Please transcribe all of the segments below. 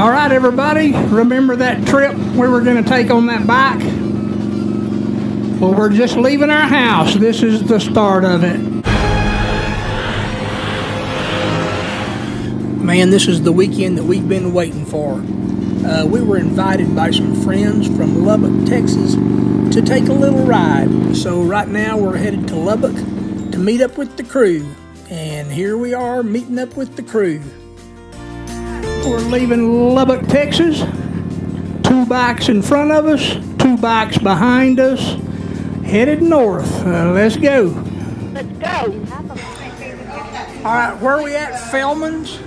All right, everybody, remember that trip we were going to take on that bike? Well, we're just leaving our house. This is the start of it. Man, this is the weekend that we've been waiting for. We were invited by some friends from Lubbock, Texas, to take a little ride. So right now we're headed to Lubbock to meet up with the crew. And here we are meeting up with the crew. We're leaving Lubbock, Texas. 2 bikes in front of us, 2 bikes behind us, headed north. Let's go. Let's go. All right, where are we at? Feldman's?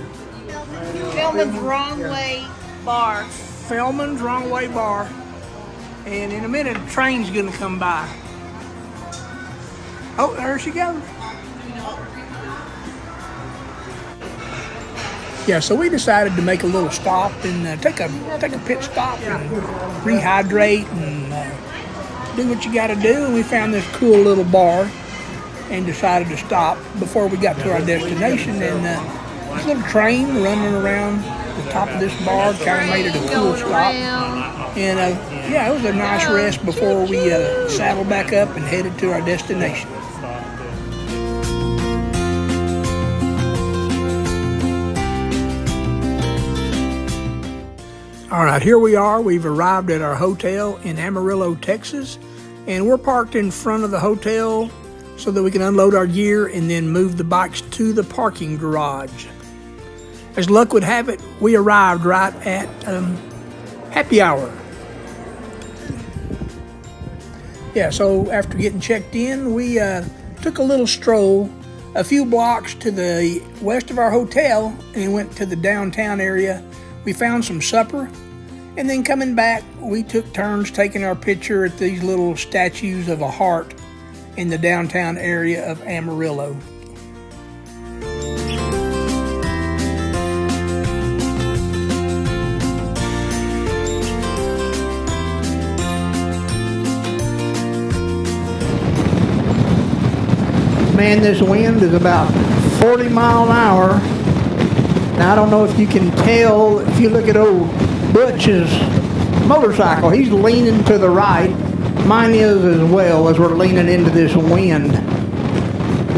Feldman's Wrong Way Bar. Feldman's Wrong Way Bar. And in a minute, a train's gonna come by. Oh, there she goes. Yeah, so we decided to make a little stop and take a pit stop and rehydrate and do what you got to do. And we found this cool little bar and decided to stop before we got to our destination. And this little train running around the top of this bar kind of made it a cool stop. And yeah, it was a nice rest before we saddled back up and headed to our destination. All right, here we are. We've arrived at our hotel in Amarillo, Texas, and we're parked in front of the hotel so that we can unload our gear and then move the bikes to the parking garage. As luck would have it, we arrived right at happy hour. Yeah, so after getting checked in, we took a little stroll a few blocks to the west of our hotel and went to the downtown area. We found some supper, and then coming back, we took turns taking our picture at these little statues of a heart in the downtown area of Amarillo. Man, this wind is about 40 miles an hour. Now, I don't know if you can tell, if you look at old Butch's motorcycle, he's leaning to the right. Mine is as well, as we're leaning into this wind.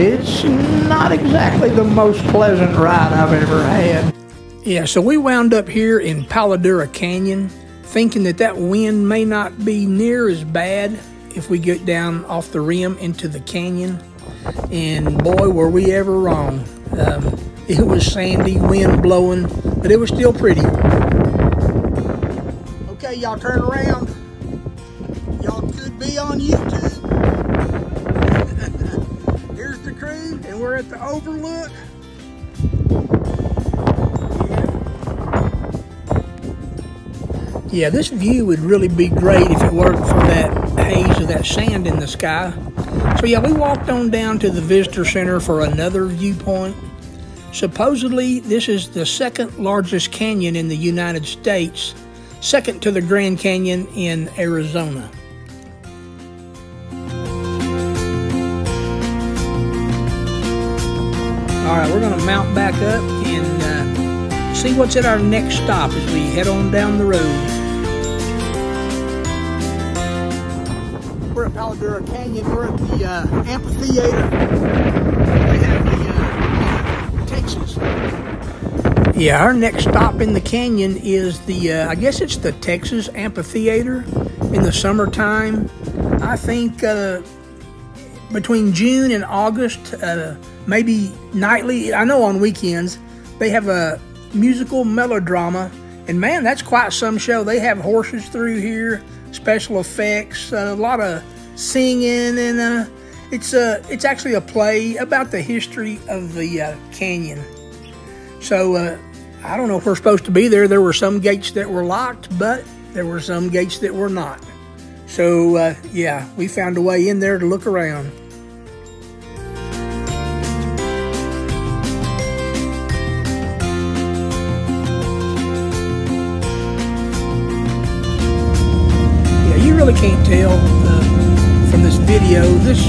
It's not exactly the most pleasant ride I've ever had. Yeah, so we wound up here in Palo Duro Canyon, thinking that that wind may not be near as bad if we get down off the rim into the canyon. And boy, were we ever wrong. It was sandy, wind blowing, but it was still pretty. Okay, y'all turn around. Y'all could be on YouTube. Here's the crew, and we're at the overlook. Yeah, this view would really be great if it weren't for that haze of that sand in the sky. So yeah, we walked on down to the visitor center for another viewpoint. Supposedly, this is the 2nd largest canyon in the United States, second to the Grand Canyon in Arizona. All right, we're gonna mount back up and see what's at our next stop as we head on down the road. We're at Palo Duro Canyon. We're at the amphitheater. They have the Texas. Yeah, our next stop in the canyon is the, I guess it's the Texas Amphitheater in the summertime. I think between June and August, maybe nightly, I know on weekends, they have a musical melodrama. And man, that's quite some show. They have horses through here, special effects, a lot of singing, and it's actually a play about the history of the canyon. So I don't know if we're supposed to be there. There were some gates that were locked, but there were some gates that were not. So yeah, we found a way in there to look around. Yeah, you really can't tell from this video. This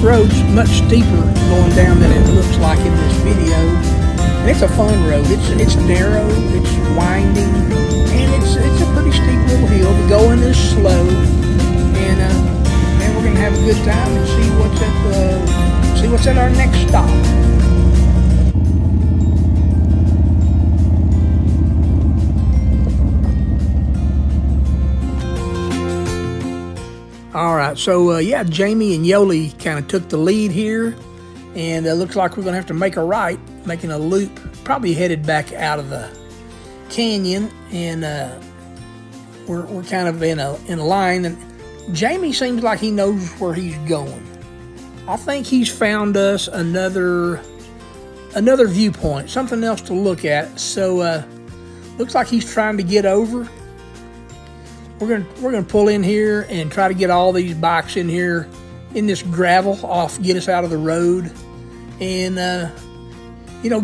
road's much steeper going down than it looks like in this video. And it's a fun road. It's narrow, it's winding. us at our next stop. All right, so yeah, Jamie and Yoli kind of took the lead here, and it looks like we're going to have to make a right, making a loop, probably headed back out of the canyon, and we're kind of in a line, and Jamie seems like he knows where he's going. I think he's found us another viewpoint, something else to look at. So looks like he's trying to get over. We're gonna pull in here and try to get all these bikes in here in this gravel off, get us out of the road, and you know,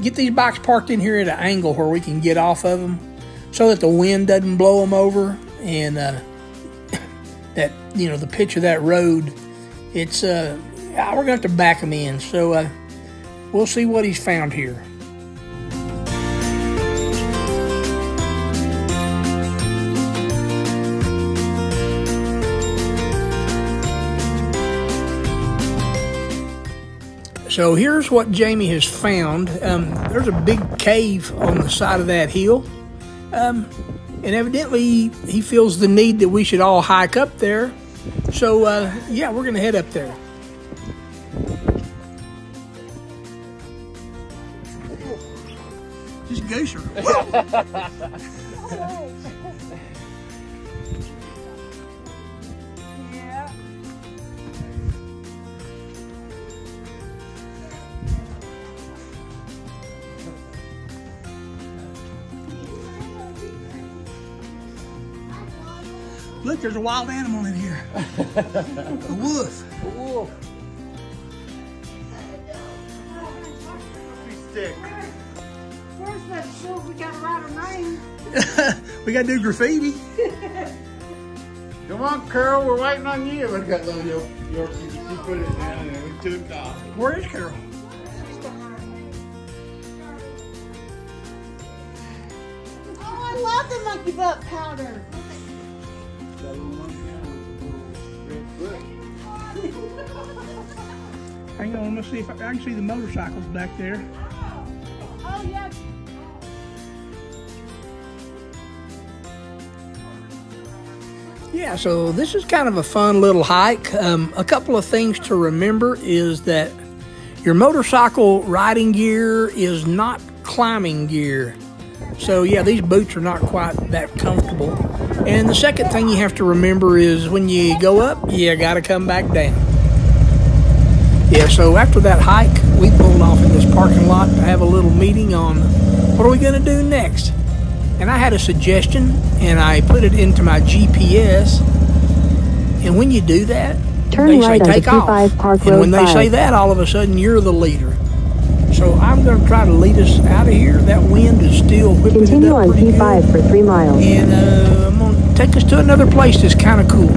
get these bikes parked in here at an angle where we can get off of them, so that the wind doesn't blow them over, and that, you know, the pitch of that road, it's we're gonna have to back them in. So we'll see what he's found here. So here's what Jamie has found. There's a big cave on the side of that hill. And evidently he feels the need that we should all hike up there. So yeah, we're gonna head up there. Just Gooser. Yeah. Look, there's a wild animal in here. A wolf. A wolf. Stick. Where's that show we got to write our name? We gotta do graffiti. Come on, Carol, we're waiting on you. Look at that little Yorkie. She put it down and we took off. Where is Carol? Oh, I love the monkey butt powder. Hang on, let's see if I can see the motorcycles back there. Oh, yeah. Yeah, so this is kind of a fun little hike. A couple of things to remember is that your motorcycle riding gear is not climbing gear. So yeah, these boots are not quite that comfortable. And the second thing you have to remember is when you go up, you gotta come back down. Yeah, so after that hike, we pulled off in this parking lot to have a little meeting on what are we gonna do next. And I had a suggestion, and I put it into my GPS. And when you do that, turn they right say take off. Park and Road when they 5. say that, all of a sudden you're the leader. So I'm going to try to lead us out of here. That wind is still whipping Continue it up on pretty P5 good. for 3 miles. And I'm going to take us to another place that's kind of cool.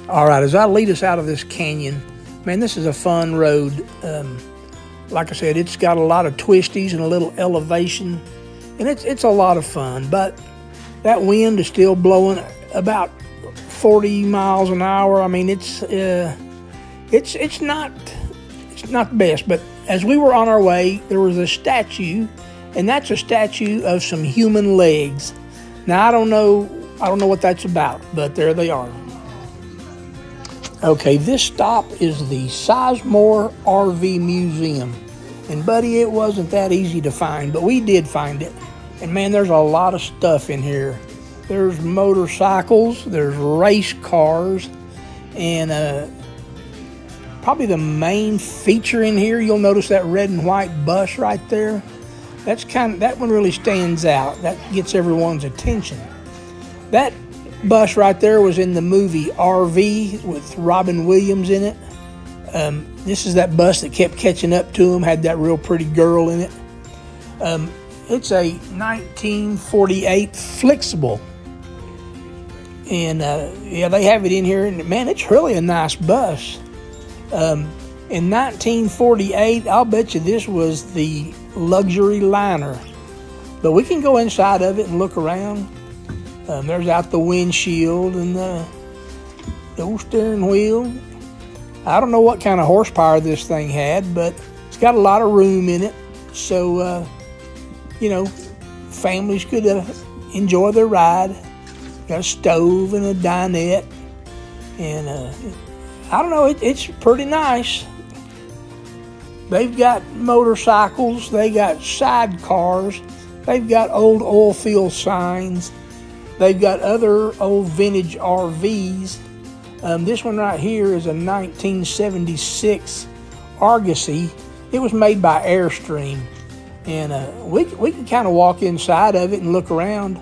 All right, as I lead us out of this canyon, man, this is a fun road. Like I said, it's got a lot of twisties and a little elevation, and it's a lot of fun. But that wind is still blowing about 40 miles an hour. I mean, it's not the best. But as we were on our way, there was a statue, and that's a statue of some human legs. Now I don't know what that's about, but there they are. Okay, this stop is the Sizemore RV Museum. And buddy, it wasn't that easy to find, but we did find it. And man, there's a lot of stuff in here. There's motorcycles, there's race cars, and probably the main feature in here, you'll notice that red and white bus right there. That one really stands out. That gets everyone's attention. That bus right there was in the movie RV with Robin Williams in it. This is that bus that kept catching up to him, had that real pretty girl in it. It's a 1948 Flexible. And yeah, they have it in here, and man, it's really a nice bus. In 1948, I'll bet you this was the luxury liner. But we can go inside of it and look around. There's out the windshield and the old steering wheel. I don't know what kind of horsepower this thing had, but it's got a lot of room in it. So, you know, families could enjoy their ride. Got a stove and a dinette. And I don't know, it's pretty nice. They've got motorcycles. They got sidecars. They've got old oil field signs. They've got other old vintage RVs. This one right here is a 1976 Argosy. It was made by Airstream. And we can kind of walk inside of it and look around.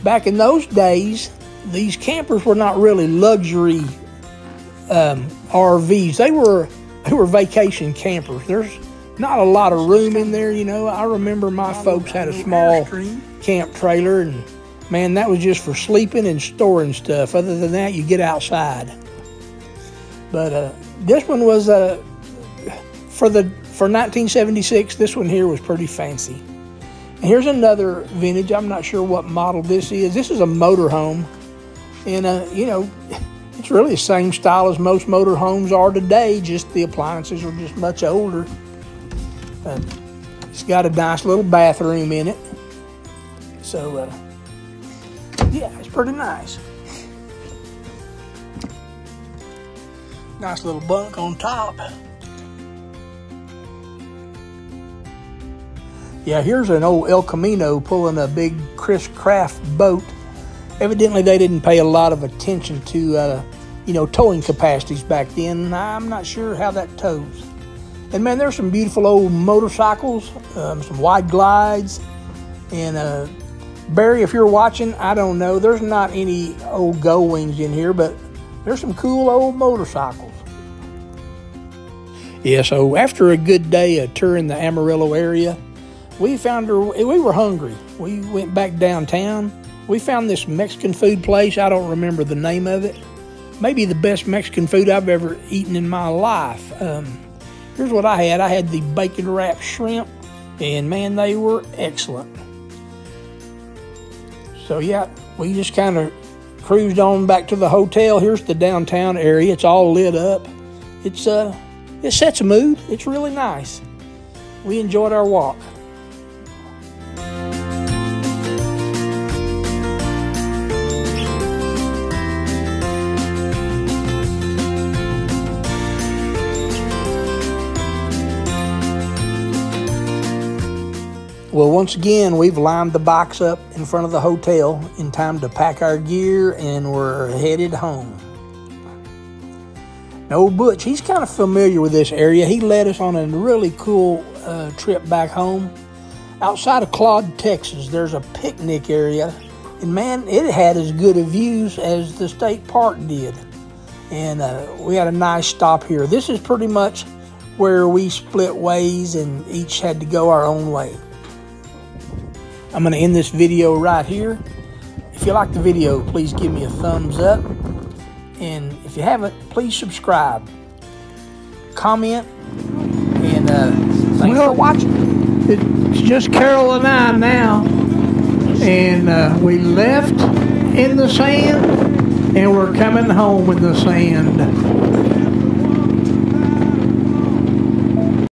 Back in those days, these campers were not really luxury RVs. They were vacation campers. There's not a lot of room in there, you know. I remember my folks had a small camp trailer, and man, that was just for sleeping and storing stuff. Other than that, you get outside. But this one was for 1976. This one here was pretty fancy. And here's another vintage. I'm not sure what model this is. This is a motorhome, and you know, it's really the same style as most motorhomes are today. Just the appliances are just much older. It's got a nice little bathroom in it. So, yeah, it's pretty nice. Nice little bunk on top. Yeah, here's an old El Camino pulling a big Chris Craft boat. Evidently, they didn't pay a lot of attention to, you know, towing capacities back then. I'm not sure how that tows. And man, there's some beautiful old motorcycles, some wide glides. And Barry, if you're watching, I don't know, there's not any old Gull Wings in here, but there's some cool old motorcycles. Yeah, so after a good day of touring the Amarillo area, we were hungry. We went back downtown. We found this Mexican food place. I don't remember the name of it. Maybe the best Mexican food I've ever eaten in my life. Here's what I had. I had the bacon wrapped shrimp, and man, they were excellent. So yeah, we just kind of cruised on back to the hotel. Here's the downtown area. It's all lit up. It sets a mood. It's really nice. We enjoyed our walk. Well, once again, we've lined the bikes up in front of the hotel in time to pack our gear, and we're headed home. Now, old Butch, he's kind of familiar with this area. He led us on a really cool trip back home. Outside of Claude, Texas, there's a picnic area, and man, it had as good a views as the state park did. And we had a nice stop here. This is pretty much where we split ways and each had to go our own way. I'm going to end this video right here. If you like the video, please give me a thumbs up. And if you haven't, please subscribe. Comment. And thanks for watching. It's just Carol and I now. And we left in the sand. And we're coming home in the sand.